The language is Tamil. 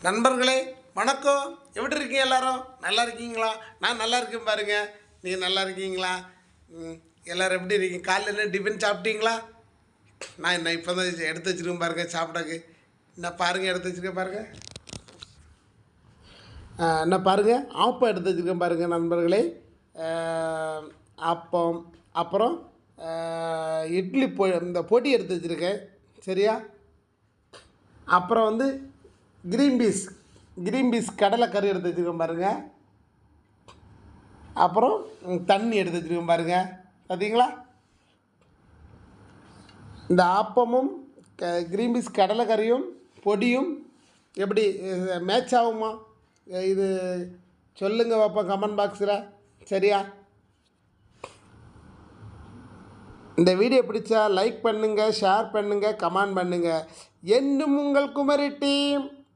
நண்பர்களே வணக்கம். எப்படி இருக்கீங்க எல்லாரும்? நல்லா இருக்கீங்களா? நான் நல்லா இருக்கேன் பாருங்கள். நீங்கள் நல்லா இருக்கீங்களா? எல்லோரும் எப்படி இருக்கீங்க? காலையில் என்ன டிஃபன் சாப்பிட்டீங்களா? நான் என்ன இப்போ தான் எடுத்து வச்சுருக்கேன் பாருங்கள் சாப்பிட்டாக்கு. என்ன பாருங்கள், எடுத்து வச்சுருக்கேன் பாருங்கள். என்ன பாருங்கள், ஆப்பம் எடுத்து வச்சுருக்கேன் பாருங்கள் நண்பர்களே. ஆப்பம், அப்புறம் இட்லி இந்த பொடி எடுத்து வச்சுருக்கேன். சரியா? அப்புறம் வந்து கிரீன் பீஸ் கடலைக்கறி எடுத்து வச்சுருக்கேன் பாருங்கள். அப்புறம் தண்ணி எடுத்து வச்சுருக்கேன் பாருங்கள். பார்த்தீங்களா? இந்த ஆப்பமும் கிரீன் பீஸ் கடலைக்கறியும் பொடியும் எப்படி மேட்ச் ஆகுமா? இது சொல்லுங்கள் பார்ப்போம் கமெண்ட் பாக்ஸில். சரியா? இந்த வீடியோ பிடிச்சா லைக் பண்ணுங்கள், ஷேர் பண்ணுங்கள், கமெண்ட் பண்ணுங்கள். என்றும் உங்கள் குமரி டீம்.